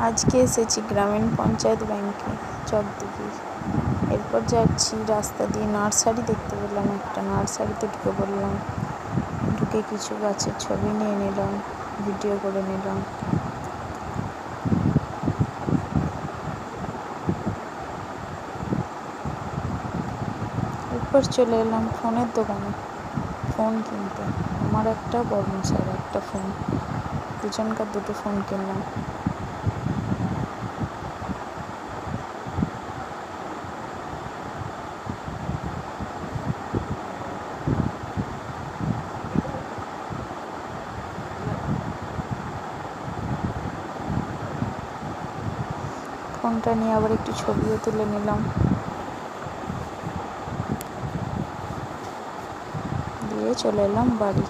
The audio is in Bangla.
আজকে এসেছি গ্রামীণ পঞ্চায়েত ব্যাংকে চকদিঘির। এরপর যাচ্ছি রাস্তা দিয়ে নার্সারি দেখতে পেলাম, একটা নার্সারিতে ঢুকে পড়লাম। ঢুকে কিছু গাছের ছবি নিয়ে নিলাম, ভিডিও করে নিলাম। এরপর চলে এলাম ফোনের দোকানে ফোন কিনতে। আমার একটা, বর্মশার একটা ফোন, দুজনকার দুটো ফোন কিনলাম। ফোনটা নিয়ে আবার একটু ছবিও তুলে নিলাম, দিয়ে চলে এলাম বাড়ি।